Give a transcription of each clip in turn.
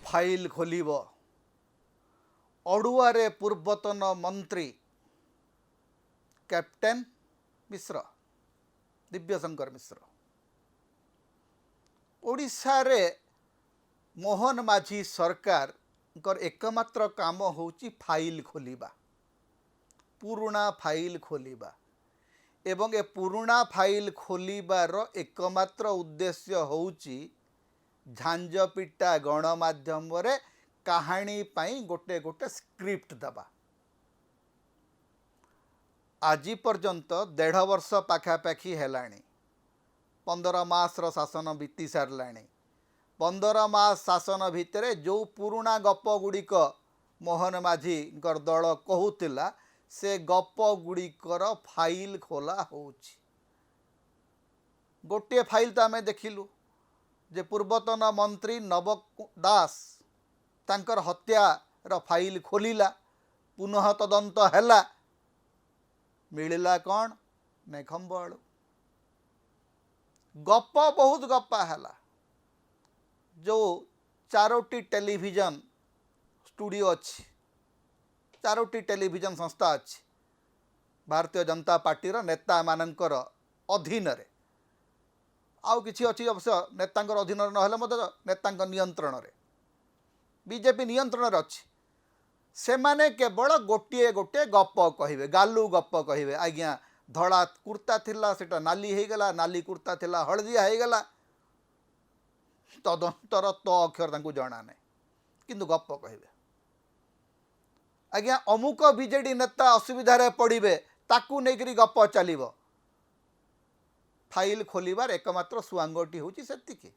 File खोलिब अड़ुआरे पूर्वतन मंत्री captain मिश्र दिव्यशंकर मिश्र ओडिशा रे मोहन माझी सरकार एकमात्र काम होची फाइल खोलिबा पुराना फाइल खोलिबा एवं ए पुराना फाइल खोलिबार एकमात्र उद्देश्य होची झांझपिटा गणमाध्यम रे कहानी पाई गोटे गोटे स्क्रिप्ट दबा आज पर्यंत 1.5 वर्ष पाखापाखि हेलाणी 15 मासर शासन बीती सारलाणी 15 मास शासन भितर जो पुराना गप गुड़िक मोहन माझी दल कहूला से गप गुड़िकर फाइल खोला होची गोटे फाइल तो आम देखिलु जे पूर्वतन मंत्री नव दास तांकर हत्यार फाइल खोलिला पुनः तदंत हैला मिलला कौन मेघम्बल गप बहुत गप्पा हैला जो 4टी टेलीविजन स्टूडियो अच्छी 4टी टेलीविजन संस्था अच्छी भारतीय जनता पार्टी नेता मानकर अधीन रे आउ किछि अच्छी अवश्य नेतांकर अधीन नहेले मते नेतांकर नियंत्रण रे बीजेपी नियंत्रण रे अच्छी से माने केवल गोटे गोटे गप कहिबे गालू गप कहिबे आज्ञा धड़ा कुर्ता थिला सेटा नाली हे गला नाली कुर्ता थिला हळदिया हे गला तदंतर तो अक्षर तांकु जणा नै किंतु गप कहिबे आज्ञा अमुक बीजेडी नेता असुविधा रे पड़िबे ताकू नेकरी गप चलिबो फाइल खोलिबार एकमात्र सुआंगटी होची सेतिकी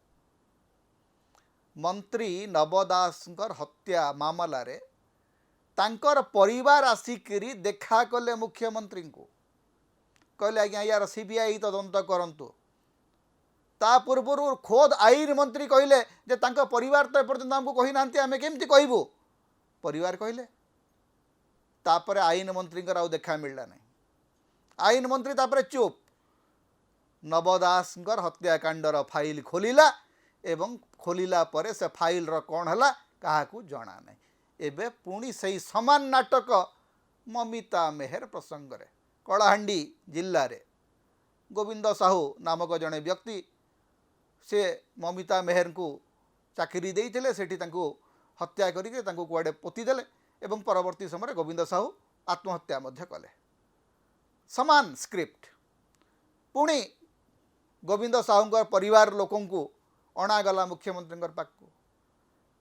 मंत्री नवदासंकर हत्या मामला रे तांकर परिवार आसिकरी देखा कले मुख्यमंत्री को कहले आज्ञा यार सीबीआई तदंत करंतु ता पूर्व खोद आईन मंत्री कहले जे तांका परिवार तो एपर्यंत हमको कही नांती आमे केमती कहबो परिवार कहले तापरे आईन मंत्री आउ देखा मिलला नहीं आईन मंत्री तापरे चुप नवदासंकर हत्याकांडर फाइल खोलिला एवं खोलिला परे से फाइल रो कौन हला काहाकू जणा नहीं एबे पुणी सही समान नाटक ममिता मेहर प्रसंग रे कलाहांडी जिल्ला रे गोविंद साहू नामक जड़े व्यक्ति से ममिता मेहर को चाकरी देइथिले सेठी तांको हत्या करिके तांको कुआडे पोती देले एवं परवर्ती समय गोविंद साहू आत्महत्या मध्य कले समान स्क्रिप्ट पुणी गोविंद साहू परिवार लोकों को अणागला मुख्यमंत्री पाखु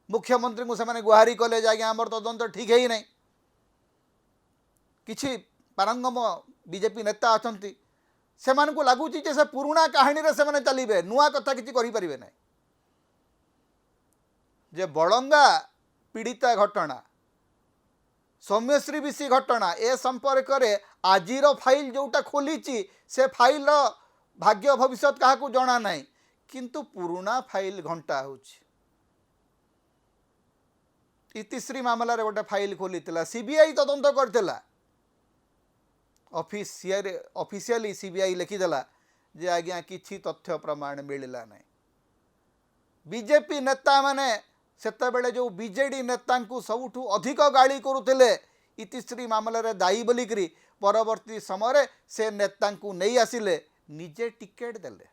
मुख्यमंत्री को से गुहारी कले जे आज्ञा आमर तदंत ठीक है नहीं किछि पारंगम बीजेपी नेता अछंती सेमान को लगुची जे से पुराना कहानी रे से चलिबे नुआ कथा किछि करि परिबे नहीं जे बड़ंगा पीड़िता घटना सौम्यश्री विशी घटना ए संपर्क रे आजिर फाइल जोटा खोलीची से फाइल भाग्य भविष्य क्या जणा नहीं किंतु पुराना फाइल घंटा होची इतिश्री मामला रे गोटे फाइल खोली सीबीआई तदंत करथिला ऑफिशियली सीबीआई लिखिदेला जे आज्ञा किछि तथ्य प्रमाण मिलला नहीं बीजेपी नेता माने सेते बेले जो बीजेडी नेता को सबुठु अधिक गाली करुथिले इतिश्री मामला रे दायी बोलिकरी परवर्ती समय से नेता को नहीं आसिले निजे टिकेट देले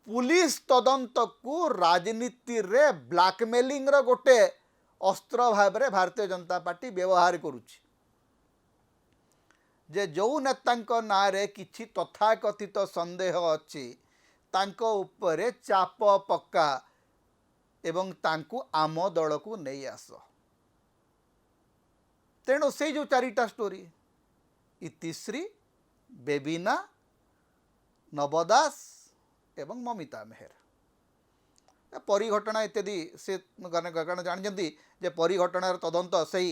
पुलिस तदंत को राजनीति रे ब्लैकमेलिंग रो गोटे अस्त्र भाव रे भारतीय जनता पार्टी व्यवहार करुछि जे जो नेतांको ना रे किछि तथाकथित संदेह अछि तांको उपरे चाप पक्का एवं तांको आम दल को नहीं आस तेणु से जो 4टा स्टोरी इतिश्री बेबीना नवदास एवं ममिता मेहर परिघटना इत्यादि से कारण जानते जे परिघटनार तदंत सही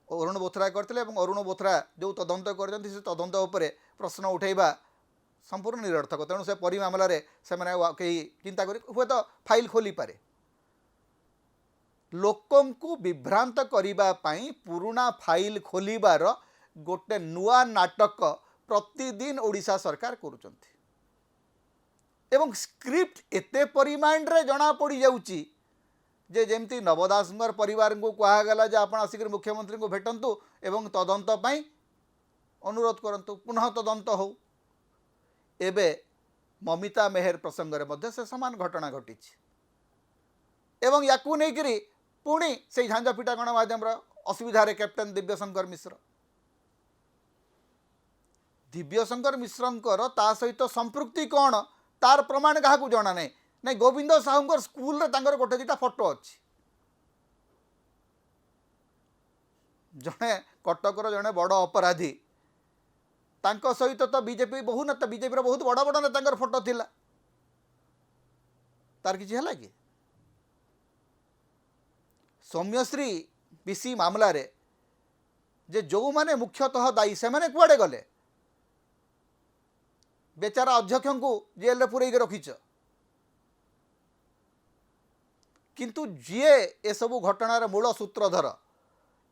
अरुण बोथरा करते अरुण बोथरा जो तदंत कर तदंत उपरे प्रश्न उठेबा संपूर्ण निरर्थक तेणु से परी मामला रे से माने कहीं चिंता करी हुए तो फाइल खोली पारे लोकं को विभ्रांत करिबा पाई पुराना फाइल खोलिबार गोटे नुआ नाटक प्रतिदिन ओडिशा सरकार करुचंती एवं स्क्रिप्ट एते परिमाण रे जना पड़ी जाउची जे जमती नव दास परिवार को कहगला जे आप आसिक मुख्यमंत्री को भेटंतु एवं तदंत पाई अनुरोध करंतु पुनः तदंत हो। एबे ममिता मेहर प्रसंग में से समान घटना घटी एवं या नहीं पुणी से झांझापिटा गणमाध्यम असुविधा कैप्टेन दिव्यशंकर मिश्र ता सहित संपृक्ति कौन तार प्रमाण क्या जना नहीं नहीं गोविंद साहू स्कूल रे गोटे दुटा फोटो अच्छी जड़े कटकर जड़े बड़ अपराधी तांको सहित तो बीजेपी बहु नेता बीजेपी बहुत बड़ बड़ नेता फोटो थिला तार किसी है कि सौम्यश्री पीसी मामला रे जे जो माने मुख्यतः दायी से माने कुआडे गले बेचारा अध्यक्ष को जेल पुरैक रखीच किंतु जीए ए सबु घटनार मूल सूत्रधर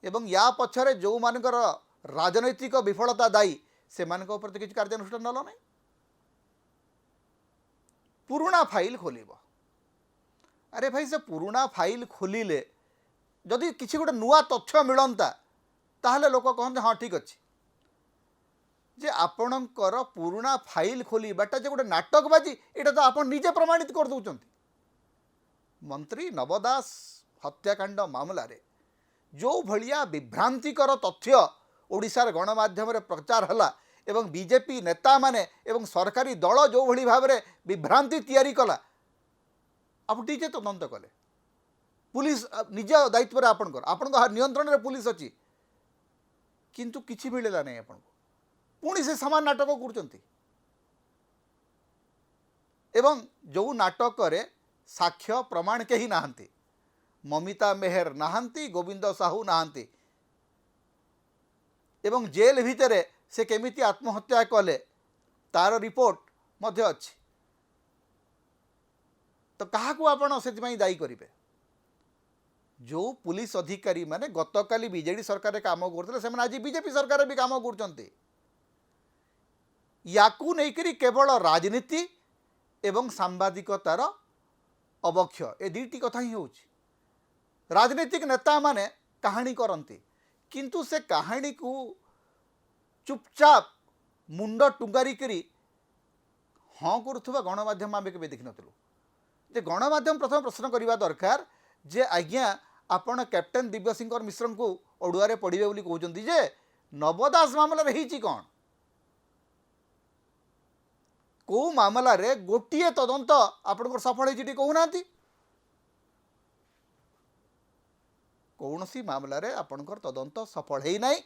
एवं या पछरे जो मानकर राजनैतिक विफलता दायी से मानक ऊपर तो किसी कार्यानुष्ठान नल नहीं पुराना फाइल खोलिब अरे भाई से पुराना फाइल खोलिले जदि किसी गोटे नुआ तथ्य मिलता ताहले लोक कहते हाँ ठीक अच्छे जे आपणकर पुराना फाइल खोलवाटा जो गोटे नाटकबाजी यहाँ तो आप निजे प्रमाणित कर दौरान मंत्री नव दास हत्याकांड मामला रे जो भलिया विभ्रांतिकर तथ्य ओडिशार गणमाध्यम प्रचार हला एवं बीजेपी नेता माने एवं सरकारी दल जो भली भाव में विभ्रांति तैयारी कला आप निजे तदंत कले पुलिस निज दायित्व आपण नियंत्रण में पुलिस अच्छी किंतु किछि मिलला नहीं आपन पुणी से समान नाटक करचंती एवं जो नाटक रे साक्ष्य प्रमाण कहीं नहांती ममिता मेहर नहांती गोविंद साहू नहांती एवं जेल भितर से केमिति आत्महत्या कले तार रिपोर्ट मध्य अच्छी तो क्या आपण से दायी करेंगे जो पुलिस अधिकारी माने गतकाली बीजेडी सरकार काम करते से आज बीजेपी सरकार भी काम कर केवल राजनीति एवं सांबादिकतार अवक्ष ए दुईटी कथा ही हो राजनीतिक नेता माने कहानी करती किंतु से कहानी को चुपचाप मुंड टुंगारी करी हाँ करुवा गणमाध्यम आम के देखी नु जे गणमाध्यम प्रथम प्रश्न करवा दरकार जे आज्ञा आपण कैप्टेन दिव्यशंकर मिश्र को ओडुआरे पढ़े बोली कहते जे नवदास मामला रही कौन कौ मामला रे गोटे तदंत आपण सफल होती कहूना कौन सी मामला रे आपणकर तदंत सफल है नहीं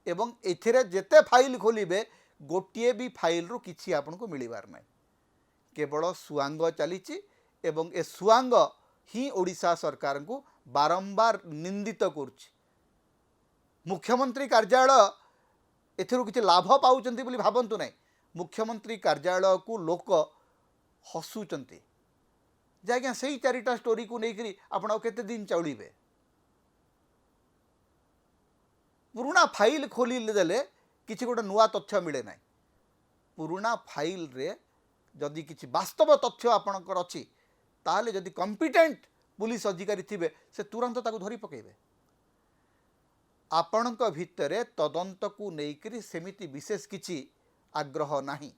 एवं एथिरे जेते फाइल खोलिबे गोटे भी फाइल रु किछि आपन को मिलिबार नहीं केवल सुआंग चली एवं ए सुआंग ही ओडिशा सरकार को बारंबार निंदित करुछि मुख्यमंत्री कार्यालय एथिरु किछि लाभ पाउचंती बोली भाबंतु नहीं मुख्यमंत्री कार्यालय को लोक हसुचंती जे आज्ञा से चारिटा स्टोरी को लेकर आपण केते दिन चलिबे पुराना फाइल खोली देले किसी गोटे नुआ तथ्य मिले ना पुराना फाइल रे जदि किसी वास्तव तथ्य आपणकर अच्छी ताहले जदि कॉम्पिटेंट पुलिस अधिकारी थिबे से तुरंत ताकू धरी पकेबे आपणक भितरे तदंत को लेकर सेमिति विशेष किछि आग्रह नाही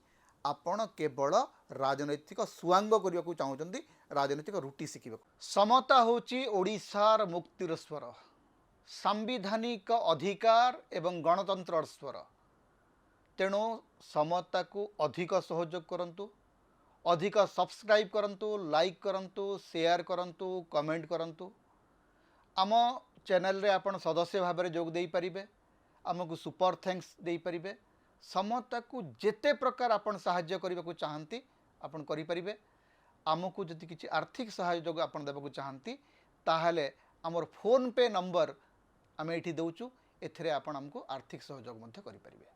आपण केवल राजनैतिक सुआंग करने को चाहते राजनैतिक रुटी शिखा समता होची ओडिशार मुक्तिर स्वर सांविधानिक अधिकार एवं गणतंत्र स्वर तेणु समता को अधिक सहयोग करंतु अधिक सब्सक्राइब करंतु लाइक करंतु शेयर करंतु कमेंट करंतु आम चैनल रे आपण सदस्य भाव में जोग दे पारिबे आमको सुपर थैंक्स दे पारिबे समता को जेते प्रकार आपण सहाय्य करने को चाहती आपण करि परिबे आमको जदि किछि आर्थिक सहयोग आपण देबा को चाहती ताहले आमर फोन पे नंबर आम ये दौचु एथिरे आपण हमको आर्थिक सहयोग मध्य करि परिबे।